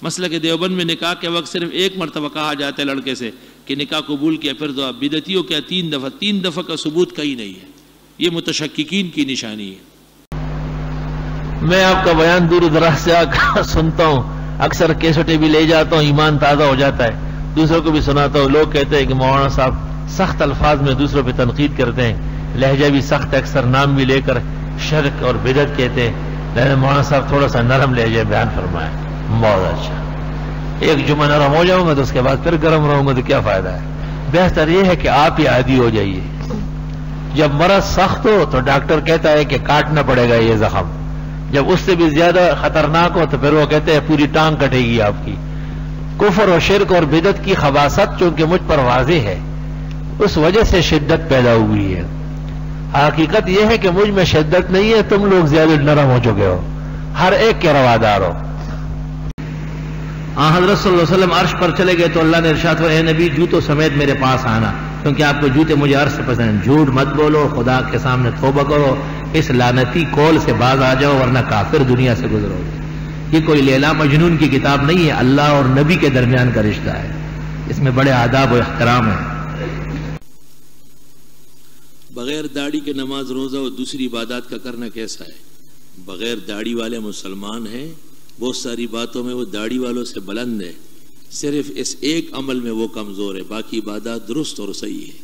مسلک دیوبند میں نکاح کے وقت صرف ایک مرتبہ کہا جاتا ہے لڑکے سے کہ نکاح قبول کیا پھر دعا. بدعتیوں کیا 3 دفعہ کا ثبوت کہیں نہیں ہے. یہ متشککین کی نشانی ہے. میں آپ کا بیان دور دراز سے سنتا ہوں, اکثر کیسٹیں بھی لے جاتا ہوں, ایمان تازہ ہو جاتا ہے, دوسروں کو بھی سناتا ہوں. لوگ کہتے ہیں کہ مولانا صاحب سخت الفاظ میں دوسروں پہ تنقید کرتے ہیں, لہجہ بھی سخت, اکثر نام بھی لے کر شرک اور بدعت کہتے ہیں. لیکن مولانا صاحب تھوڑا سا نرم لہجہ بیان فرمائے. بہت اچھا. ایک جمعہ نرم ہو جاؤں گا تو اس کے بعد پھر گرم رہوں گا تو کیا فائدہ ہے. بہتر یہ ہے کہ آپ ہی عادی ہو جائیے. جب مرض سخت ہو تو ڈاکٹر کہتا ہے کہ کاٹنا پڑے گا یہ زخم, جب اس سے بھی زیادہ خطرناک ہو تو پھر وہ کہتے ہیں پوری ٹانگ کٹے گی آپ کی. کفر و شرک اور بدعت کی خباثت چونکہ مجھ پر واضح ہے, اس وجہ سے شدت پیدا ہوئی ہے. حقیقت یہ ہے کہ مجھ میں شدت نہیں ہے, تم لوگ زیادہ نرم ہو چکے ہو, ہر ایک کے روادار ہو. حضرت صلی اللہ علیہ وسلم عرش پر چلے گئے تو اللہ نے ارشاد فرمایا, اے نبی جوتوں سمیت میرے پاس آنا, کیونکہ آپ کو جوتے مجھے عرش سے پسند. جھوٹ مت بولو, خدا کے سامنے توبہ کرو, اس لعنتی قول سے باز آ جاؤ ورنہ کافر دنیا سے گزرو. یہ کوئی لیلا مجنون کی کتاب نہیں ہے, اللہ اور نبی کے درمیان کا رشتہ ہے, اس میں بڑے آداب و احترام ہے. بغیر داڑھی کے نماز روزہ اور دوسری عبادات کا کرنا کیسا ہے؟ بغیر داڑھی والے مسلمان ہیں, بہت ساری باتوں میں وہ داڑھی والوں سے بلند ہے, صرف اس ایک عمل میں وہ کمزور ہے, باقی عبادات درست اور صحیح ہے.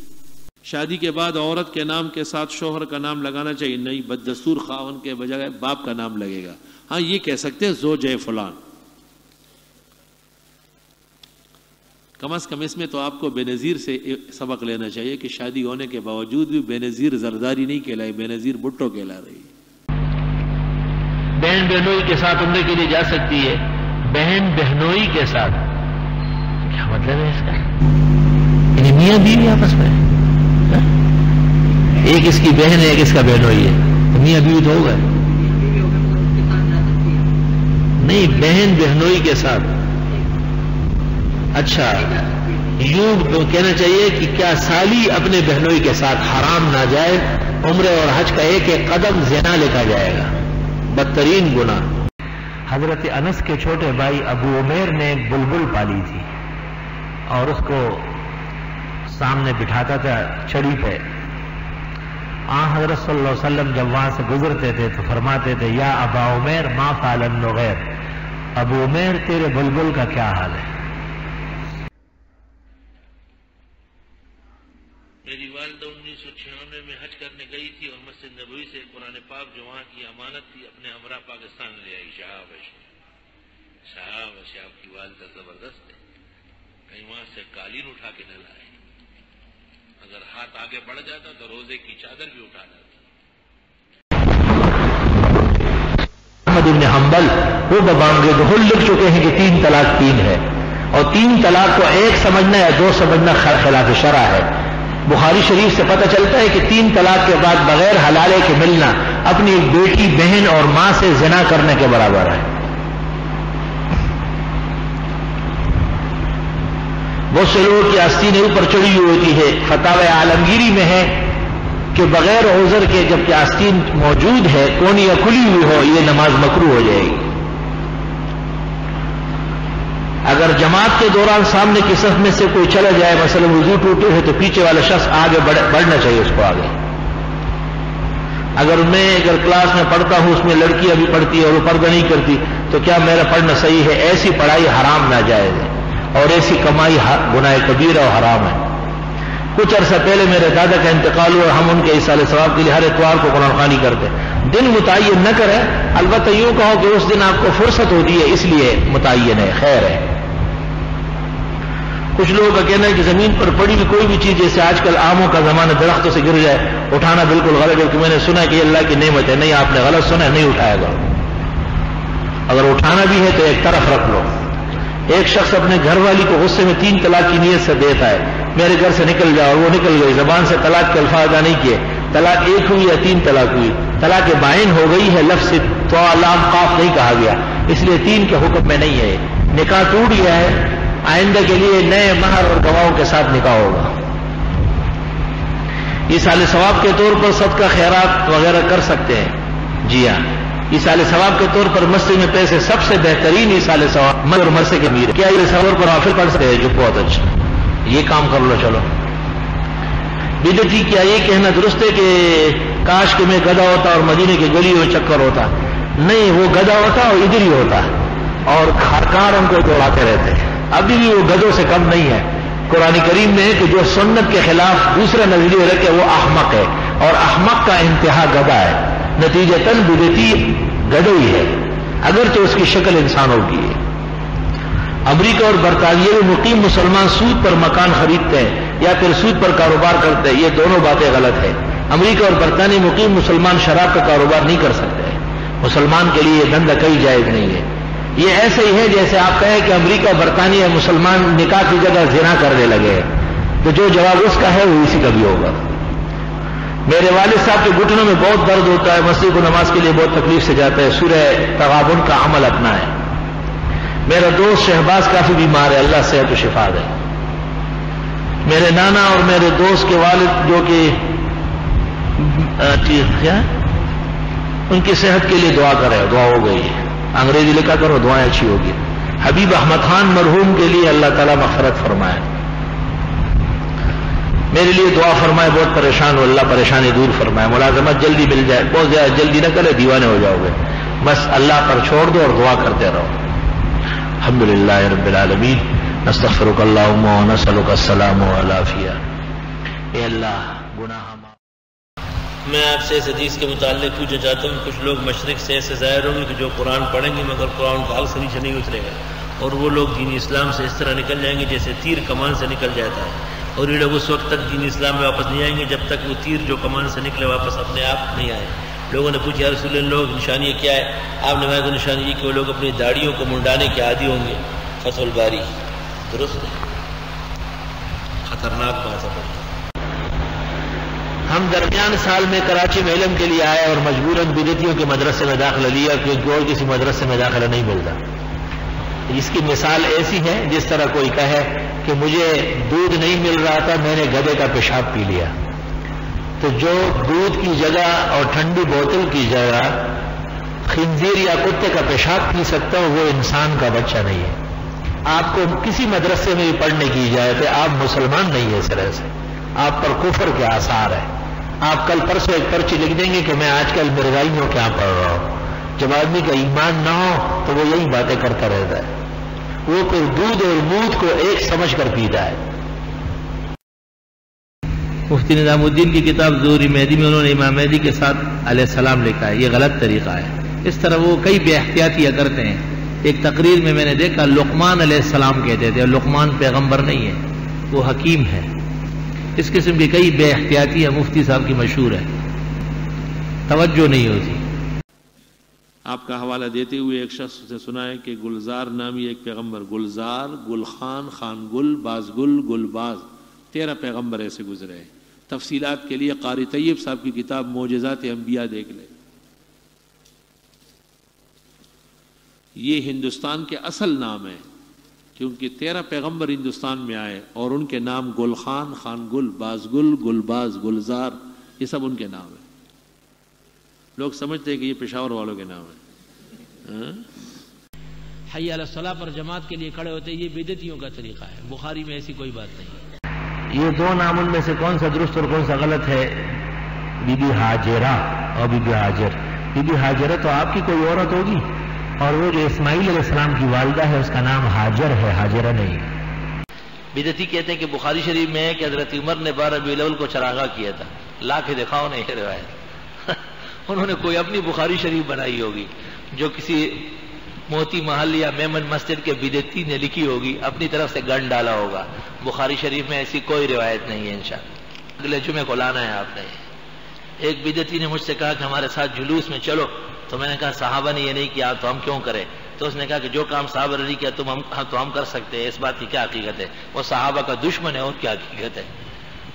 شادی کے بعد عورت کے نام کے ساتھ شوہر کا نام لگانا چاہیے؟ نہیں, بددستور خاون کے بجائے باپ کا نام لگے گا. ہاں یہ کہہ سکتے ہیں زوج فلان. کم از کم اس میں تو آپ کو بے نظیر سے سبق لینا چاہیے کہ شادی ہونے کے باوجود بھی بے نظیر زرداری نہیں کہلائی, بے نظیر بھٹو کہلا رہی. بہن بہنوئی کے ساتھ عمرے کے لیے جا سکتی ہے. بہن بہنوئی کے ساتھ کیا مطلب ہے اس کا؟ یعنی میاں بیوی آپس میں, ایک اس کی بہن ہے ایک اس کا بہنوئی ہے, میاں بیوی تو ہوگا نہیں, بہن بہنوئی کے ساتھ. اچھا, یوں کہنا چاہیے کہ کیا سالی اپنے بہنوئی کے ساتھ حرام نہ جائے, عمرے اور حج کا ایک ایک قدم زنا لکھا جائے گا, بدترین گناہ. حضرت انس کے چھوٹے بھائی ابو عمیر نے ایک بلبل پالی تھی اور اس کو سامنے بٹھاتا تھا چھڑی پہ. حضرت صلی اللہ علیہ وسلم جب وہاں سے گزرتے تھے تو فرماتے تھے, یا ابا عمیر ما فعل النغیر, ابو عمیر تیرے بلبل کا کیا حال ہے. میری والدہ 1996 میں حج کرنے گئی تھی اور مسجد نبوی سے قرآن پاک جو وہاں کی امانت تھی اپنے ہمراہ پاکستان لے آئی. شاباش, آپ کی والدہ زبردست ہے, کہیں وہاں سے قالین اٹھا کے نہ لائے. اگر ہاتھ آگے بڑھ جاتا تو روزے کی چادر بھی اٹھا جاتا. احمد بن حنبل وہ ببانگے گھل لکھ چکے ہیں کہ 3 طلاق 3 ہے, اور 3 طلاق کو 1 سمجھنا یا 2 سمجھنا خلاف شرع ہے. بخاری شریف سے پتہ چلتا ہے کہ 3 طلاق کے بعد بغیر حلالے کے ملنا اپنی ایک بیٹی, بہن اور ماں سے زنا کرنے کے برابر ہے. بہت سے لوگوں کی آستینیں اوپر چڑھی ہوئی ہوتی ہے. فتاوی عالمگیری میں ہے کہ بغیر عذر کے جب کہ آستین موجود ہے, کونی یا کھلی ہوئی ہو, یہ نماز مکروہ ہو جائے گی. اگر جماعت کے دوران سامنے کی صف میں سے کوئی چلا جائے, مثلا وضو ٹوٹے ہے, تو پیچھے والا شخص آگے بڑھنا چاہیے اس کو آگے. اگر میں کلاس میں پڑھتا ہوں, اس میں لڑکیاں بھی پڑھتی ہے اور وہ پردہ نہیں کرتی, تو کیا میرا پڑھنا صحیح ہے؟ ایسی پڑھائی حرام ناجائز ہے, اور ایسی کمائی گناہ کبیرہ اور حرام ہے. کچھ عرصہ پہلے میرے دادا کا انتقال ہوا, ہم ان کے ایصال ثواب کے لیے ہر اتوار کو قرآن خوانی کرتے. دن متعین نہ کریں, البتہ یوں کہو کہ اس دن آپ کو فرصت ہوتی ہے اس لیے متعین ہے, خیر ہے. کچھ لوگوں کا کہنا ہے کہ زمین پر پڑی ہوئی کوئی بھی چیز, جیسے آج کل آموں کا زمانہ, درختوں سے گر جائے, اٹھانا بالکل غلط ہے, کہ میں نے سنا کہ یہ اللہ کی نعمت ہے. نہیں, آپ نے غلط سنا ہے, نہیں اٹھایا گا. اگر اٹھانا بھی ہے تو ایک طرف رکھ لو. ایک شخص اپنے گھر والی کو غصے میں 3 طلاق کی نیت سے دیتا ہے, میرے گھر سے نکل جاؤ, اور وہ نکل گئی, زبان سے طلاق کے الفاظ ادا نہیں کیے, طلاق 1 ہوئی یا 3 طلاق ہوئی, طلاق بائن ہو گئی ہے, لفظ تو لام قاف نہیں کہا گیا, اس لیے 3 کے حکم میں نہیں ہے. نکاح ٹوٹ گیا ہے, آئندہ کے لیے نئے مہر اور گواہوں کے ساتھ نکاح ہوگا. یہ سال ثواب کے طور پر صدقہ خیرات وغیرہ کر سکتے ہیں. جی ہاں, ایصال ثواب کے طور پر مسجد میں پیسے سب سے بہترین ایصال ثواب اور مرثے کے امیر. کیا یہ ثواب پر نوافل پڑھ سکتے ہیں؟ جو بہت اچھا، یہ کام کر لو. چلو بدعتی کیا یہ کہنا درست ہے کہ کاش کہ میں گدھا ہوتا اور مدینے کی گلیوں میں چکر ہوتا؟ نہیں، وہ گدھا ہوتا اور ادھر ہی ہوتا اور خرکار ان کو دوڑاتے رہتے. ابھی بھی وہ گدھوں سے کم نہیں ہے. قرآن کریم میں ہے کہ جو سنت کے خلاف دوسرا نظریہ رکھے وہ احمق ہے، اور احمق کا انتہا گدھا ہے. نتیجتاً بدعتی گدھا ہی ہے، اگرچہ اس کی شکل انسان ہوگی. امریکہ اور برطانیہ میں مقیم مسلمان سود پر مکان خریدتے ہیں یا پھر سود پر کاروبار کرتے ہیں. یہ دونوں باتیں غلط ہیں. امریکہ اور برطانیہ مقیم مسلمان شراب کا کاروبار نہیں کر سکتے. مسلمان کے لیے یہ دھندا کئی جائز نہیں ہے. یہ ایسے ہی ہے جیسے آپ کہیں کہ امریکہ اور برطانیہ مسلمان نکاح کی جگہ زنا کرنے لگے، تو جو جواب اس کا ہے وہ اسی کا بھی ہوگا. میرے والد صاحب کے گھٹنوں میں بہت درد ہوتا ہے، مسجد کو نماز کے لیے بہت تکلیف سے جاتا ہے. سورہ تغابن کا عمل اپنا ہے. میرا دوست شہباز کافی بیمار ہے، اللہ صحت و شفا دے. میرے نانا اور میرے دوست کے والد جو کہ ان کی صحت کے لیے دعا کرے. دعا ہو گئی ہے، انگریزی لکھا کرو، دعائیں اچھی ہوگی. حبیب احمد خان مرحوم کے لیے اللہ تعالیٰ مغفرت فرمائے. میرے لیے دعا فرمائے، بہت پریشان ہو، اللہ پریشانی دور فرمائے. ملازمت جلدی مل جائے، بہت زیادہ جلدی نہ کرے، دیوانے ہو جاؤ گے. بس اللہ پر چھوڑ دو اور دعا کرتے رہو. الحمدللہ رب العالمین، نستغفرک اللہم و نسألک السلام والعافیہ. اے اللہ گناہ میں آپ سے اس حدیث کے متعلق پوچھنا چاہتا ہوں. کچھ لوگ مشرق سے ایسے ظاہر ہوں گے کہ جو قرآن پڑھیں گے مگر قرآن کا حال سے نیچے نہیں اترے گا، اور وہ لوگ دین اسلام سے اس طرح نکل جائیں گے جیسے تیر کمان سے نکل جاتا ہے. اور یہ لوگ اس وقت تک دین اسلام میں واپس نہیں آئیں گے جب تک وہ تیر جو کمان سے نکلے واپس اپنے آپ نہیں آئے. لوگوں نے پوچھا یا رسول اللہ لوگ نشانی کیا ہے؟ آپ نے کہا کہ نشانی یہ کہ وہ لوگ اپنی داڑھیوں کو منڈانے کے عادی ہوں گے. فتح الباری. درست ہے، خطرناک بات ہے. ہم درمیان سال میں کراچی میں علم کے لیے آئے اور مجبوراً بدعتیوں کے مدرسے میں داخلہ لیا کیونکہ اور کسی مدرسے میں داخلہ نہیں ملتا. اس کی مثال ایسی ہے جس طرح کوئی کہے کہ مجھے دودھ نہیں مل رہا تھا، میں نے گدھے کا پیشاب پی لیا. تو جو دودھ کی جگہ اور ٹھنڈی بوتل کی جگہ خنزیر یا کتے کا پیشاب پی سکتا ہو وہ انسان کا بچہ نہیں ہے. آپ کو کسی مدرسے میں بھی پڑھنے کی اجازت ہے، آپ مسلمان نہیں ہے. اس طرح سے آپ پر کفر کے آثار ہے. آپ کل پرسوں ایک پرچی لکھ دیں گے کہ میں آج کل مرزائیوں کیا پڑھ رہا ہوں. جب آدمی کا ایمان نہ ہو تو وہ یہی باتیں کرتا رہتا ہے. وہ پھر دودھ اور مود کو ایک سمجھ کر پیتا ہے. مفتی نظام الدین کی کتاب ظہور مہدی میں انہوں نے امام مہدی کے ساتھ علیہ السلام لکھا ہے. یہ غلط طریقہ ہے. اس طرح وہ کئی بے احتیاطیاں کرتے ہیں. ایک تقریر میں نے دیکھا لقمان علیہ السلام کہتے تھے، اور لقمان پیغمبر نہیں ہے، وہ حکیم ہے. اس قسم کی کئی بے احتیاطیاں مفتی صاحب کی مشہور ہے، توجہ نہیں ہوتی. آپ کا حوالہ دیتے ہوئے ایک شخص سے سنا ہے کہ گلزار نامی ایک پیغمبر، گلزار، گل خان، خان گل، باز گل، گل باز، 13 پیغمبر ایسے گزرے ہیں. تفصیلات کے لیے قاری طیب صاحب کی کتاب معجزات انبیاء دیکھ لیں. یہ ہندوستان کے اصل نام ہے کیونکہ 13 پیغمبر ہندوستان میں آئے اور ان کے نام گل خان، خان گل، باز گل، گل باز، گلزار، یہ سب ان کے نام ہیں. لوگ سمجھتے ہیں کہ یہ پشاور والوں کے نام ہیں. حی علی الصلاۃ پر جماعت کے لیے کھڑے ہوتے، یہ بدعتیوں کا طریقہ ہے. بخاری میں ایسی کوئی بات نہیں ہے. یہ دو نام ان میں سے کون سا درست اور کون سا غلط ہے؟ بی بی ہاجرہ اور بی بی ہاجر. بی بی ہاجرہ تو آپ کی کوئی عورت ہوگی، اور وہ جو اسماعیل علیہ السلام کی والدہ ہے اس کا نام ہاجر ہے، ہاجرہ نہیں. بدعتی کہتے ہیں کہ بخاری شریف میں ہے کہ حضرت عمر نے 12 ربیع الاول کو چراغاں کیا تھا. لا کے دکھاؤ نہیں یہ روایت. انہوں نے کوئی اپنی بخاری شریف بنائی ہوگی جو کسی موتی محل یا میمن مسجد کے بدعتی نے لکھی ہوگی، اپنی طرف سے گن ڈالا ہوگا. بخاری شریف میں ایسی کوئی روایت نہیں ہے. انشاءاللہ اگلے جمعے کو لانا ہے آپ نے. ایک بدعتی نے مجھ سے کہا کہ ہمارے ساتھ جلوس میں چلو، تو میں نے کہا صحابہ نے یہ نہیں کیا تو ہم کیوں کریں؟ تو اس نے کہا کہ جو کام صحابہ نے نہیں کیا تو ہم کر سکتے ہیں. اس بات کی کیا حقیقت ہے؟ وہ صحابہ کا دشمن ہے اور کیا حقیقت ہے؟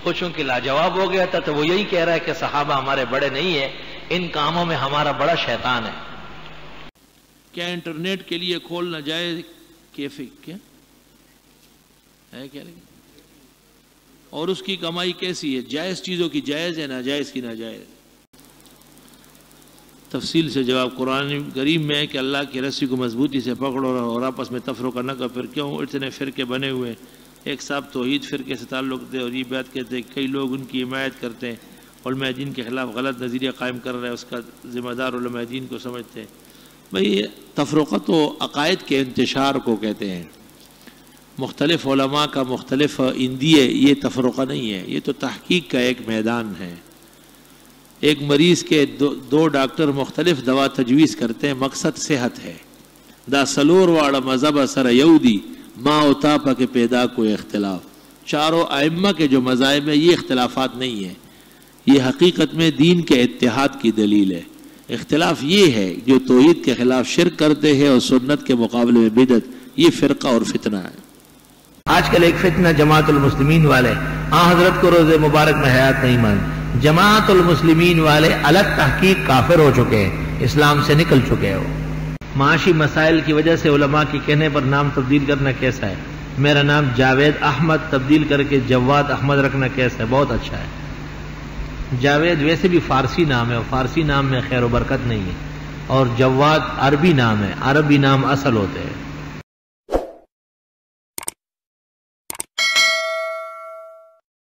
کچھ ان کی لاجواب ہو گیا تھا تو وہ یہی کہہ رہا ہے کہ صحابہ ہمارے بڑے نہیں ہیں، ان کاموں میں ہمارا بڑا شیطان ہے. کیا انٹرنیٹ کے لیے کھولنا جائز کیا ہے کیا لگے؟ اور اس کی کمائی کیسی ہے؟ جائز چیزوں کی جائز ہے، ناجائز کی ناجائز؟ تفصیل سے جواب قرآن کریم میں ہے کہ اللہ کی رسی کو مضبوطی سے پکڑو اور آپس میں تفرقہ نہ کرو. پھر کیوں اتنے فرقے بنے ہوئے؟ ایک صاحب توحید فرقے سے تعلق تھے اور یہ بات کہتے ہیں کئی لوگ ان کی حمایت کرتے ہیں، علماء دین کے خلاف غلط نظریہ قائم کر رہے ہیں، اس کا ذمہ دار علماء دین کو سمجھتے ہیں. بھئی تفرقت و عقائد کے انتشار کو کہتے ہیں. مختلف علماء کا مختلف اندیے یہ تفرقہ نہیں ہے، یہ تو تحقیق کا ایک میدان ہے. ایک مریض کے دو ڈاکٹر مختلف دوا تجویز کرتے ہیں، مقصد صحت ہے. دا سلور واڑا مذہب سر یودی ماں و تاپا کے پیدا کوئی اختلاف. چاروں ائمہ کے جو مذاہب ہیں یہ اختلافات نہیں ہیں، یہ حقیقت میں دین کے اتحاد کی دلیل ہے. اختلاف یہ ہے جو توحید کے خلاف شرک کرتے ہیں اور سنت کے مقابلے میں بدعت، یہ فرقہ اور فتنہ ہے. آج کل ایک فتنہ جماعت المسلمین والے حضرت کو روز مبارک میں حیات نہیں مانتے. جماعت المسلمین والے الگ تحقیق کافر ہو چکے ہیں، اسلام سے نکل چکے ہو. معاشی مسائل کی وجہ سے علماء کے کہنے پر نام تبدیل کرنا کیسا ہے؟ میرا نام جاوید احمد تبدیل کر کے جواد احمد رکھنا کیسا ہے؟ بہت اچھا ہے. جاوید ویسے بھی فارسی نام ہے اور فارسی نام میں خیر و برکت نہیں ہے، اور جواد عربی نام ہے، عربی نام اصل ہوتے ہیں.